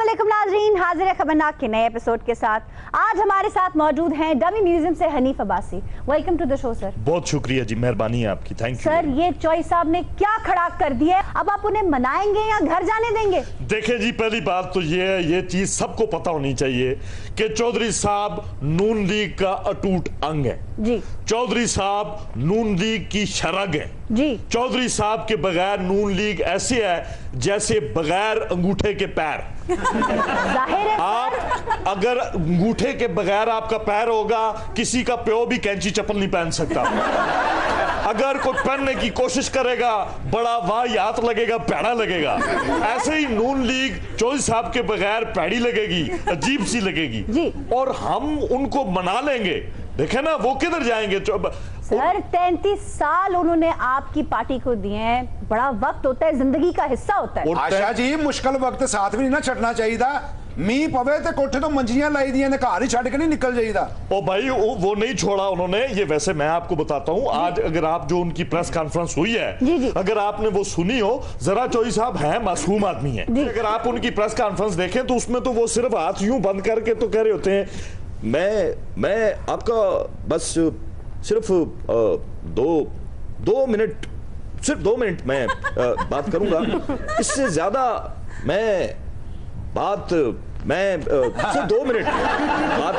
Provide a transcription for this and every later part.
अस्सलामुअलैकुम नाज़रीन, हाजिर है खबरनाक के नए एपिसोड के साथ। आज हमारे साथ मौजूद हैं डमी म्यूजियम से Hanif Abbasi. Welcome to the show sir. बहुत शुक्रिया जी, मेहरबानी है आपकी, थैंक यू सर। ये चौई साहब ने क्या खड़ा कर दिया है, अब आप उन्हें मनाएंगे या घर जाने देंगे? देखें जी, पहली बात तो ये चीज सबको पता होनी चाहिए कि चौधरी साहब नून लीग का अटूट अंग है जी। चौधरी साहब नून लीग की शरग है जी। चौधरी साहब के बगैर नून लीग ऐसे है जैसे बगैर अंगूठे के पैर। जाहिर है आप अगर अंगूठे के बगैर आपका पैर होगा, किसी का प्यो भी कैंची चप्पल नहीं पहन सकता। अगर कोई पहनने की कोशिश करेगा बड़ा वाहियात लगेगा, पैड़ा लगेगा। ऐसे ही नून लीग चौधरी साहब के बगैर पैड़ी लगेगी, अजीब सी लगेगी जी। और हम उनको मना लेंगे। देखे ना वो किधर जाएंगे। सर 33 साल उन्होंने आपकी पार्टी को दिए हैं, बड़ा वक्त होता है, जिंदगी का हिस्सा होता है। आशा जी मुश्किल वक्त साथ भी नहीं ना छड़ना चाहिए। मीह पवे तो कोठे तो मंजियां लाई दी ने, घर ही छड़ के नहीं निकल जाइदा। ओ भाई वो नहीं छोड़ा उन्होंने। ये वैसे मैं आपको बताता हूँ, आज अगर आप जो उनकी प्रेस कॉन्फ्रेंस हुई है, जी। अगर आपने वो सुनी हो, जरा चौधरी साहब हैं मासूम आदमी है। अगर आप उनकी प्रेस कॉन्फ्रेंस देखें तो उसमें तो वो सिर्फ हाथ यूं बंद करके तो कह रहे होते हैं, मैं आपका बस सिर्फ दो मिनट, सिर्फ 2 मिनट मैं बात करूंगा, इससे ज्यादा सिर्फ 2 मिनट बात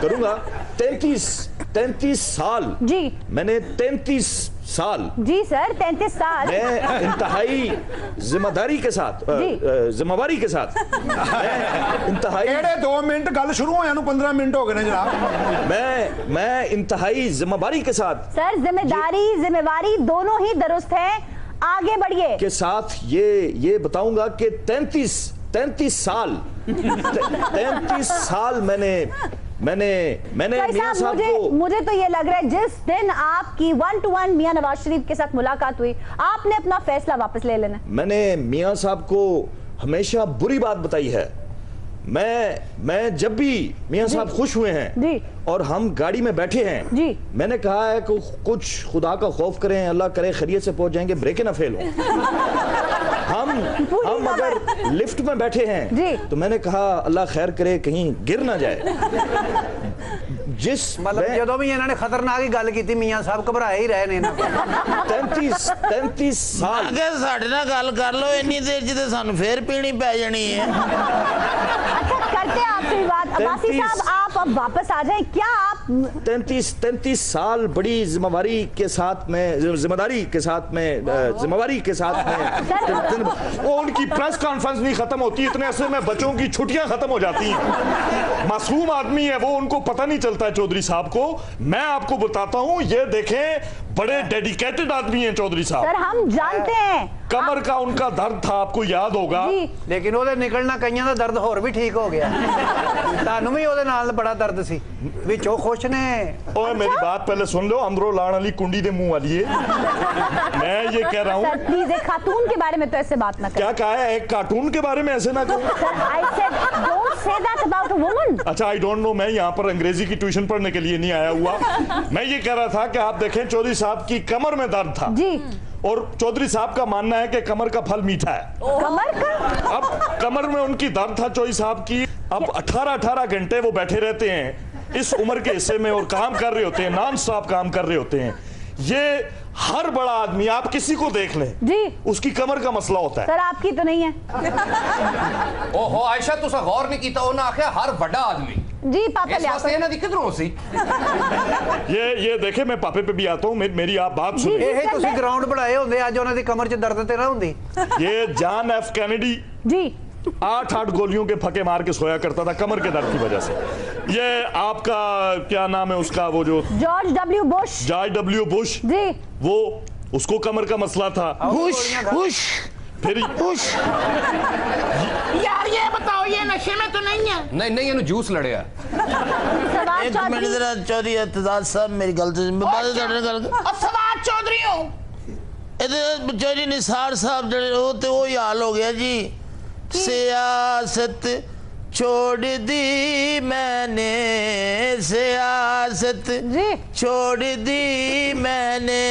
करूंगा। 33 साल जी। मैंने 33 साल जी सर 33 साल मैं इंतहाई जिम्मेदारी के साथ, जिम्मेवारी के साथ इंतहाई 2 मिनट गल शुरू होया 15 मिनट हो गए ना जनाब। मैं इंतहाई जिम्मेदारी के साथ, सर जिम्मेदारी जिम्मेवारी दोनों ही दुरुस्त है, आगे बढ़िए के साथ ये बताऊंगा कि 33 साल 33 साल मैंने मियां साहब को, मुझे तो ये लग रहा है जिस दिन आपकी 1-to-1 मियां नवाज शरीफ के साथ मुलाकात हुई, आपने अपना फैसला वापस ले लेना। मैंने मियां साहब को हमेशा बुरी बात बताई है। मैं जब भी मियां साहब खुश हुए हैं जी। और हम गाड़ी में बैठे हैं जी, मैंने कहा है कि कुछ खुदा का खौफ करें, अल्लाह करे खैरियत से पहुंच जाएंगे, ब्रेक ना फेल हो। हम अगर लिफ्ट में बैठे हैं जी, तो मैंने कहा अल्लाह खैर करे कहीं गिर ना जाए। जिस मतलब जो भी इन्होंने खतरनाक ही गल की, मियां साहब घबराए ही रहे ने। 33 साल अगर साडे नाल गल कर लो, इन्नी देर च सानू फिर पीनी पै जानी है। अच्छा करते हैं आपसे बात। अब्बासी साहब आप अब वापस आ जाएं। क्या आप 33 साल बड़ी जिम्मेवारी के साथ में, जिम्मेदारी के साथ में, जिम्मेवारी के साथ में वो उनकी प्रेस कॉन्फ्रेंस नहीं खत्म होती, इतने ऐसे में बच्चों की छुट्टियां खत्म हो जाती हैं। मासूम आदमी है वो, उनको पता नहीं चलता है चौधरी साहब को। मैं आपको बताता हूं, ये देखें बड़े डेडिकेटेड आदमी हैं चौधरी साहब। सर हम जानते हैं कमर का उनका दर्द था, आपको याद होगा, लेकिन ਉਹਦੇ ਨਿਕਲਣਾ ਕਈਆਂ ਦਾ ਦਰਦ ਹੋਰ ਵੀ ਠੀਕ ਹੋ ਗਿਆ। ਤੁਹਾਨੂੰ ਵੀ ਉਹਦੇ ਨਾਲ बड़ा दर्द सी, ਵਿੱਚੋਂ खुश ने। ओए मेरी बात पहले सुन लो, अंदरों लाण वाली कुंडी दे मुंह वाली है। मैं ये कह रहा हूँ, प्लीज एक खातून के बारे में तो ऐसे बात ना करें। क्या कहा है? एक कार्टून के बारे में ऐसे ना कहो। I said don't say that about a woman। अच्छा आई डोंट नो, मैं यहाँ पर अंग्रेजी की ट्यूशन पढ़ने के लिए नहीं आया हुआ। मैं ये कह रहा था कि आप देखें चौधरी साहब की कमर में दर्द था जी, और चौधरी साहब का मानना है कि कमर का फल मीठा है। कमर का? अब कमर में उनकी दर्द था चौधरी साहब की। अब 18 घंटे वो बैठे रहते हैं इस उम्र के हिस्से में और काम कर रहे होते हैं, नॉन स्टॉप काम कर रहे होते हैं। ये हर बड़ा आदमी आप किसी को देख लें जी, उसकी कमर का मसला होता है। सर आपकी तो नहीं है। ओहो आयशा तुसा गौर नहीं कीता, उन्हें आख्या हर बड़ा आदमी जी। पापा ले वास्ते इन्हां दी किधरों सी? ये देखे मैं पापे पे भी आता हूँ, मेरी आप बात सुनिए। ਇਹ ਤੁਸੀਂ ਗਰਾਊਂਡ ਬਣਾਏ ਹੁੰਦੇ, ਅੱਜ ਉਹਨਾਂ ਦੀ ਕਮਰ 'ਚ ਦਰਦ ਤੇ ਨਾ ਹੁੰਦੀ। ये जॉन एफ कैनेडी जी 8 गोलियों के फके मार के सोया करता था कमर के दर्द की वजह से। ये आपका क्या नाम है उसका, वो जो जॉर्ज डब्ल्यू बुश जी, वो उसको कमर का मसला था। फिर यार ये बताओ, ये नशे में तो नहीं है? नहीं इन्हें जूस लड़िया। एक मिनट जरा चौधरी एतजाज साहब मेरी गलती सवाज चौधरी हो चौधरी निसार साहब जड़े हो तो वो हाल हो गया जी। सियासत छोड़ दी मैंने, सियासत छोड़ दी मैंने,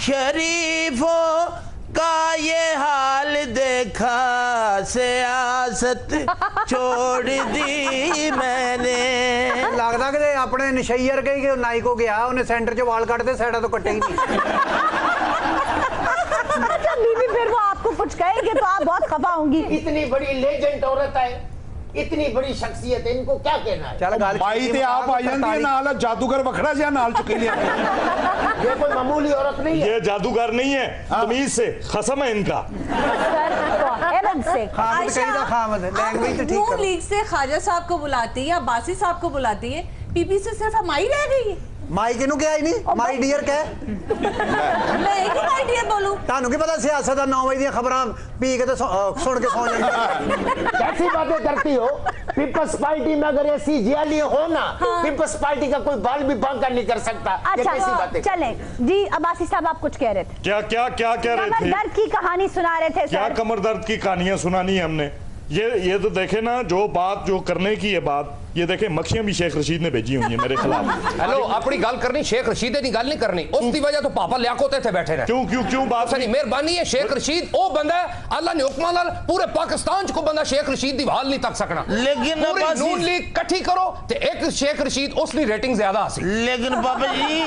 शरीफों का ये हाल देखा सियासत छोड़ दी मैंने। लगता कि अपने नशईयर गई कि नाई को गया उन्हें सेंटर च वाल काटते साइडा तो कटे ही नहीं। अच्छा बीबी फिर वो आपको कुछ कहेंगे तो आप बहुत खफा होंगी। इतनी बड़ी लेजेंड औरत है, इतनी बड़ी शख्सियत है, इनको क्या कहना है? चल गल माई ते आप आ जाती है नाल जादूगर वखड़ा जिहा नाल चुकी लिया। ये कोई मामूली औरत नहीं है। ये जादूगर नहीं है, तमीज से खसम है इनका। एवं से खामद कहीं तो खामद लैंग्वेज तो ठीक नून करो। लीग से ख्वाजा साहब को बुलाती है या बासी साहब को बुलाती है, पीपी से सिर्फ हमारी रह गई है। माई किनू क्या ही नहीं, माई डियर कह मैं एक ही माई डियर बोलूं। तानू की पता सियासत दा 9 बजे दी खबरां पी के तो सुन के सो जांदे। कैसी बातें करती हो? पीपल्स पार्टी में अगर ऐसी जियाली हो ना, पीपल्स पार्टी का कोई बाल भी बांका नहीं कर सकता। ये कैसी अच्छा बातें? चले जी। अब्बासी साहब आप कुछ कह रहे थे, क्या क्या क्या कह रहे कमर थे? दर्द की कहानी सुना रहे थे क्या सर। कमर दर्द की कहानियां सुनानी है हमने? ये तो देखे ना, जो बात जो करने की है बात, ये देखे मक्खियां भी शेख रशीद ने भेजी हुई है मेरे खिलाफ। हेलो अपनी गल करनी, शेख रशीद दी गल नहीं करनी। उसकी वजह तो पापा लियाकत इत्थे बैठे ने। क्यों क्यों क्यों बात सारी मेहरबानी है। शेख रशीद ओ बंदा है, अल्लाह ने हुक्म नाल पूरे पाकिस्तान च को बंदा शेख रशीद दी हाल नहीं तक सकना। लेकिन पूरी अब्बासी- नून लीग इकट्ठी करो ते एक शेख रशीद उसकी रेटिंग ज्यादा हासिल। लेकिन बाबा जी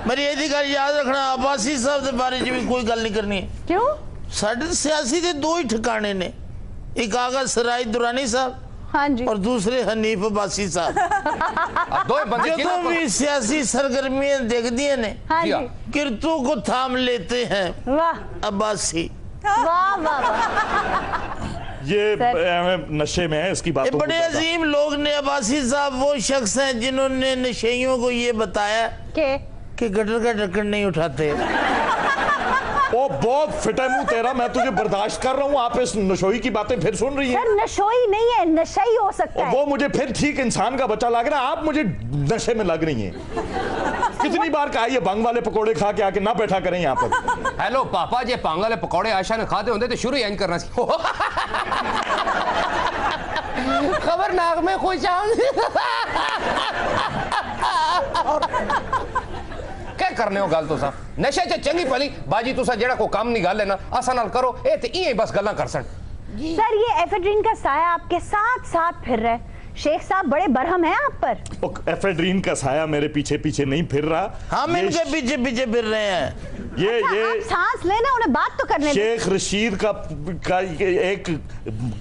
मेरी यही गल याद रखना, अब्बासी साहब के बारे में भी कोई गल नहीं करनी है। क्यों? साढ़े सियासी के दो ही ठिकाने ने, एक आगा सराय दुरानी साहब हाँ जी। और दूसरे हनीफ अब्बासी साहब। अब दो बंदे जो किला तो भी सियासी सरगर्मियां देख दिए ने, हाँ जी जी। हाँ। किरतों को थाम लेते हैं वाह अब्बासी। वाह वाह वाह। ये सर। नशे में है इसकी ये बात। बड़े अजीम लोग ने। अब्बासी साहब वो शख्स हैं जिन्होंने नशेइयों को ये बताया कि गटर का ढक्कन नहीं उठाते। ओ बहुत फिटा मुंह तेरा, मैं तुझे बर्दाश्त कर रहा हूँ। आप इस नशोई की बातें फिर सुन रही हैं। सर नशोई नहीं है, नशा ही हो सकता और है। वो मुझे फिर ठीक इंसान का बच्चा लग रहा है, आप मुझे नशे में लग रही हैं। कितनी बार कहा ये भंग वाले पकोड़े खा के आके ना बैठा करें यहाँ पर। हेलो पापा जे भंग वाले पकौड़े आयशा ने खाते होंगे तो शुरू ही इंज करना सी। खबरनाक में खुश क्या करने हो गल तुसा नशे च चंगी भली बाजी तुसा जेड़ा को काम नहीं गल है ना आसा नाल करो ए ते इए बस गल्लां कर सन। सर ये एफेड्रीन का साया आपके साथ साथ फिर रहा है। शेख साहब बड़े बरहम हैं आप पर। एफेड्रीन का साया मेरे पीछे पीछे नहीं फिर रहा। हम ये इनके पीछे पीछे फिर रहे हैं। आप सांस लेना, उन्हें बात तो करने दो। शेख रशीद का एक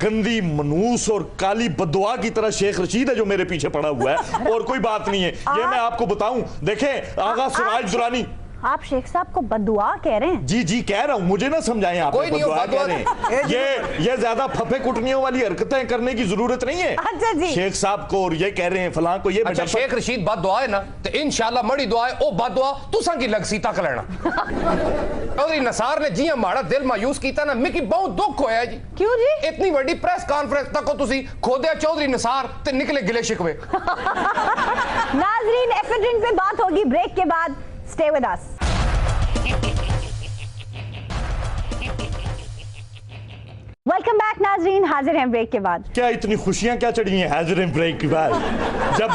गंदी मनूस और काली बददुआ की तरह शेख रशीद है जो मेरे पीछे पड़ा हुआ है, और कोई बात नहीं है। ये मैं आपको बताऊं, देखें आगा सुराज दुरानी। आप शेख साहब को बददुआ कह रहे हैं? जी जी कह रहा हूं, मुझे ना समझाएं आप। कोई नहीं हो, बददुआ कह रहे हैं। बददुआ ये ज्यादा फफे कुटनियों वाली हरकतें करने की जरूरत नहीं है। अच्छा जी। शेख साहब को और ये कह रहे हैं फलां को ये अच्छा शेख रशीद बद दुआ है ना तो इंशाल्लाह मड़ी दुआ है ओ बद दुआ तुसा की लगसी तक लेना। चौधरी नसार ने जियां माड़ा दिल मायूस कीता ना मिकी बहुत दुख होया जी। क्यों जी? इतनी बड़ी प्रेस कॉन्फ्रेंस तक को तुसी खोदया चौधरी नसार ते निकले गिले शिकवे। नाजरीन एफेड्रीन पे बात होगी ब्रेक के बाद। Stay with us. Welcome back नाजरीन, हाजिर हैं ब्रेक के बाद। क्या इतनी खुशियां क्या चढ़ी हैं हाजिर ब्रेक के बाद? जब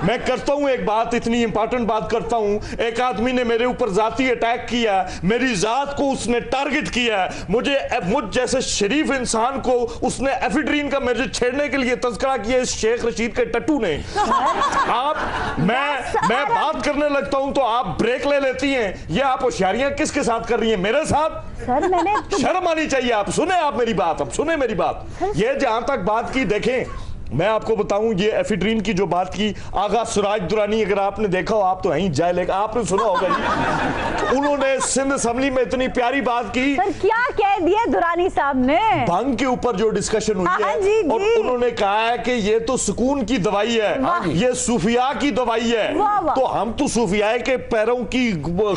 मैं करता हूं एक बात, इतनी इंपॉर्टेंट बात करता हूं, एक आदमी ने मेरे ऊपर जाती अटैक किया, मेरी जात को उसने टारगेट किया, मुझ जैसे शरीफ इंसान को उसने एफेड्रीन का मेरे छेड़ने के लिए तस्करा किया इस शेख रशीद के टट्टू ने। मैं बात करने लगता हूं तो आप ब्रेक ले लेती हैं। ये आप होशियारियां किसके साथ कर रही हैं? मेरे साथ? सर मैंने शर्म आनी चाहिए। आप सुने, आप मेरी बात, अब सुने मेरी बात। ये जहां तक बात की, देखें मैं आपको बताऊं, ये एफेड्रीन की जो बात की आगा सुराज दुरानी, अगर आपने देखा हो, आप तो यहीं जाए, लेकिन आपने सुना होगा जी, उन्होंने सिंध असेंबली में इतनी प्यारी बात की। सर क्या कह दिया दुरानी साहब ने? भंग के ऊपर जो डिस्कशन हुई हाँ, है, जी, और जी। उन्होंने कहा है कि ये तो सुकून की दवाई है, ये सूफिया की दवाई है। वाह, वाह। तो हम तो सूफिया के पैरों की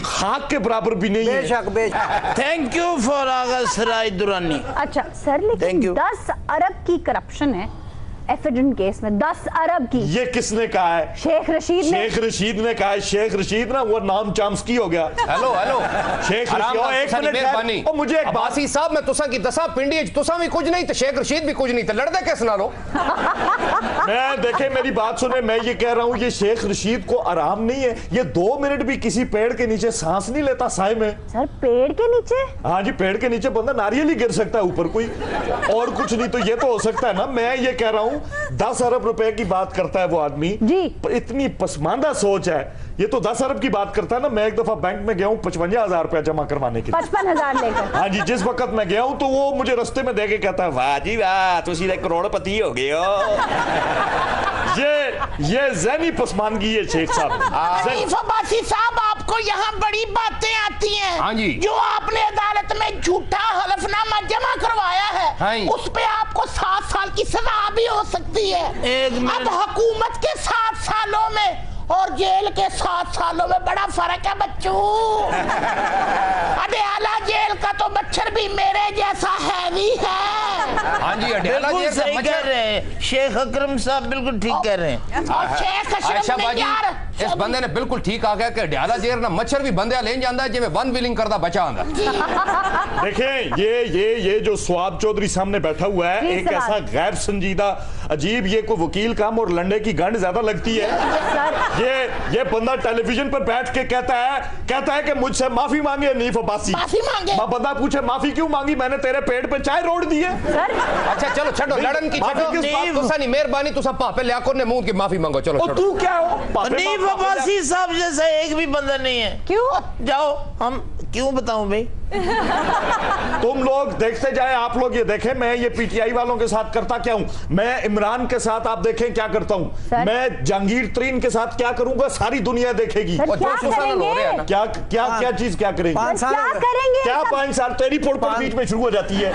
खाक के बराबर भी नहीं है। बेशक बेशक। थैंक यू फॉर आगा सराय दुरानी। अच्छा सर, Thank लेकिन you. 10 अरब की करप्शन है, एफिडेंट केस में 10 अरब की। ये किसने कहा है? शेख रशीद ने। शेख रशीद ने कहा है। शेख रशीद ना वो नाम चाम्स्की हो गया। हेलो शेख रशीद एक मिनट मेहरबानी और मुझे एक बात अब्बासी साहब मैं तुसा की दसा पिंडी तुसा भी कुछ नहीं तो शेख रशीद भी कुछ नहीं तो लड़दे किस नालो। मैं देखे मेरी बात सुने, मैं ये कह रहा हूँ ये शेख रशीद को आराम नहीं है, ये 2 मिनट भी किसी पेड़ के नीचे सांस नहीं लेता साए में। सर पेड़ के नीचे? हाँ जी, पेड़ के नीचे बंदा नारियल ही गिर सकता है ऊपर, कोई और कुछ नहीं। तो ये तो हो सकता है ना। मैं ये कह रहा हूँ 10 अरब रुपए की बात करता है वो आदमी जी। इतनी पसमानदा सोच है। ये तो 10 अरब की बात करता है ना। मैं एक दफा बैंक में गया हूँ 55,000 रुपया जमा करवाने के लिए। 55,000 लेकर? हाँ जी, जिस वक्त मैं गया हूँ तो वो मुझे रास्ते में देके कहता है वाह जी वाह तुम सीधे करोड़पति हो गए हो। ये ज़हनी पसमानगी है शेख साहब। हनीफ अब्बासी साहब आपको यहाँ बड़ी बातें आती हैं। हाँ जी। जो आपने अदालत में झूठा हलफनामा जमा करवाया है, हाँ जी। उस पे आपको 7 साल की सजा भी हो सकती है। अब हुकूमत के 7 सालों में और जेल के 7 सालों में बड़ा फर्क है बच्चों। अडयाला जेल का तो मच्छर भी मेरे जैसा हैवी है। हाँ जी अडयाला बिल्कुल जेल का सही कह रहे हैं शेख अकरम साहब, बिल्कुल ठीक कह रहे हैं। और शेख आयशा अशरफ ने बाजी यार इस बंदे ने बिल्कुल ठीक आ गया कि अडयाला जेल ना मच्छर भी बंदे ले जाता है जिਵੇਂ वन विलिंग करता बचा आंदा। देखें ये जो स्वाब चौधरी सामने बैठा हुआ है, एक ऐसा गैर संजीदा अजीब, ये कोई वकील काम और लंडे की गंढ ज्यादा लगती है। ये बंदा टेलीविजन पर बैठ के कहता है कि मुझसे माफी मांगे हनीफ अब्बासी। माफी मांगे? बंदा पूछे माफी क्यों मांगी, मैंने तेरे पेट पे चाय रोड़ दी है। अच्छा चलो छड़ो लड़न की छड़ो, तुसा नहीं मेहरबानी तुसा पापे लियाकुर ने मुंह की माफी मांगो। चलो तू क्या हो? हनीफ अब्बासी साहब जैसा एक भी बंदा नहीं है। क्यों? जाओ हम क्यों बताऊं भाई। तुम लोग देखते जाए, आप लोग ये देखें मैं ये पीटीआई वालों के साथ करता क्या हूं, मैं इमरान के साथ आप देखें क्या करता हूं, मैं जहांगीर तरीन के साथ क्या करूंगा सारी दुनिया देखेगी। क्या करेंगे? क्या चीज क्या करेंगे? 5 साल क्या करेंगे? क्या 5 साल? तेरी पुड़ बीच में शुरू हो जाती है।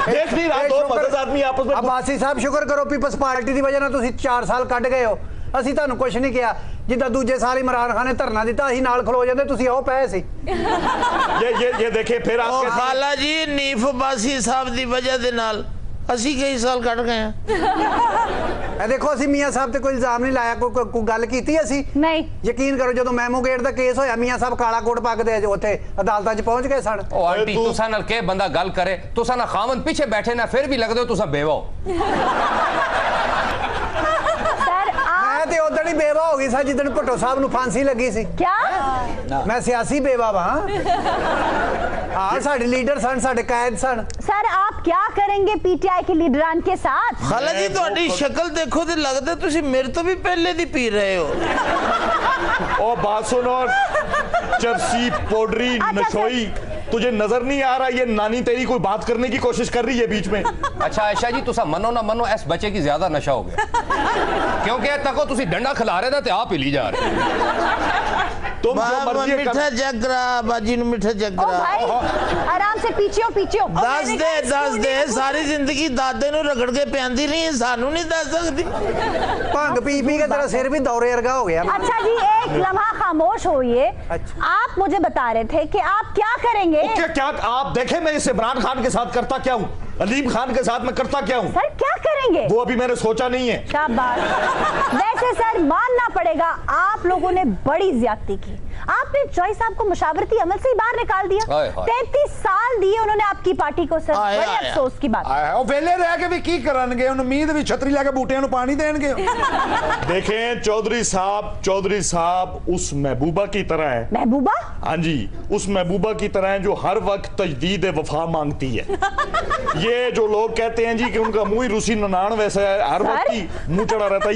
देख नहीं रहा 2 मदद आदमी आपस में। अब्बासी साहब शुक्र करो पीपल्स पार्टी की वजह तुसी 4 साल कट गए हो। ਅਸੀਂ ਤੁਹਾਨੂੰ ਕੁਝ ਨਹੀਂ ਕਿਹਾ, ਜਿੱਦਾਂ ਦੂਜੇ ਸਾਲ ਇਮਰਾਨ ਖਾਨ ਨੇ ਧਰਨਾ ਦਿੱਤਾ ਅਸੀਂ ਨਾਲ ਖਲੋ ਜਾਂਦੇ, ਤੁਸੀਂ ਆਓ ਪਏ ਸੀ। ये देखे फिर आप खाला जी हनीफ अब्बासी साहब की वजह ਦੇ ਨਾਲ ਅਸੀਂ कई साल ਕੱਢ गए हैं। ਇਹ ਦੇਖੋ ਅਸੀਂ ਮੀਆਂ ਸਾਹਿਬ ਤੇ ਕੋਈ ਇਲਜ਼ਾਮ ਨਹੀਂ ਲਾਇਆ, ਕੋਈ ਗੱਲ ਕੀਤੀ ਅਸੀਂ ਨਹੀਂ। ਯਕੀਨ ਕਰੋ ਜਦੋਂ ਮੈਮੋ ਗੇਟ ਦਾ ਕੇਸ ਹੋਇਆ ਮੀਆਂ ਸਾਹਿਬ ਕਾਲਾ ਕੋਟ ਪੱਕਦੇ ਜੋ ਉੱਥੇ ਅਦਾਲਤਾਂ 'ਚ ਪਹੁੰਚ ਗਏ ਸਨ। ओ आंटी तुसा नाल के बंदा गल करे, तुसा ना खावन पीछे बैठे ना फिर भी लगदे हो तुसा बेवा हो। ਤੇ ਉਦੋਂ ਹੀ ਬੇਵਾ ਹੋ ਗਈ ਸੀ ਜਿੱਦਣ ਭੁੱਟੋ ਸਾਹਿਬ ਨੂੰ ਫਾਂਸੀ ਲੱਗੀ ਸੀ। क्या? ਮੈਂ ਸਿਆਸੀ ਬੇਵਾ ਵਾਂ। हाँ साढ़े लीडर सन, साढ़े कायद सन। सर आप क्या करेंगे पीटीआई के लीडरान के साथ? खाला जी ਤੁਹਾਡੀ शक्ल देखो तो लगता तुसी मेरे तो भी पहले दी पी रहे हो। ओ बात सुनो, चरसी पोडरी नशोई तुझे नजर नहीं आ रहा ये नानी तेरी कोई बात करने की कोशिश कर रही है बीच में? अच्छा आयशा जी तुसा मनो ना मनो इस बच्चे की ज्यादा नशा हो गया क्योंकि तको तुसी डंडा खिला रहे थे ते आप हिली जा रहे। तुम जो मर्जी मिठा जगरा बाजी नु मिठा ओ जगरा भाई आराम से पीछे हो। दस दे सारी जिंदगी दादे नु रगड़ के प्यांदी रही, सानू नहीं दस सकती। भंग पी पी के तेरा सिर भी दौरे वर्गा हो गया। अच्छा जी एक लम्हा खामोश होइए। आप मुझे बता रहे थे कि आप क्या करेंगे? क्या आप देखें मैं इस इमरान खान के साथ करता क्या हूँ, अलीम खान के साथ मैं करता क्या हूँ? सर क्या करेंगे? वो अभी मैंने सोचा नहीं है। शाबाश। वैसे सर मानना पड़ेगा आप लोगों ने बड़ी ज्यादती की। आपने जॉय साहब को मुशावरती अमल से ही बाहर निकाल दिया। 33 साल दिए उन्होंने आपकी पार्टी को सर, बड़े अफसोस की बात। ਉਹ ਵੇਲੇ ਰਹਿ ਕੇ ਵੀ ਕੀ ਕਰਨਗੇ, ਹੁਣ ਉਮੀਦ ਵੀ ਛਤਰੀ ਲੈ ਕੇ ਬੂਟਿਆਂ ਨੂੰ ਪਾਣੀ देंगे। देखें चौधरी साहब उस महबूबा की तरह है। महबूबा? हाँ जी, उस महबूबा की तरह है जो हर वक्त तजदीद वफा मांगती है। ये जो लोग कहते हैं जी कि उनका मुंह ही रूसी ननान वैसा है, हर वक्त ही मुंह चढ़ा रहता है।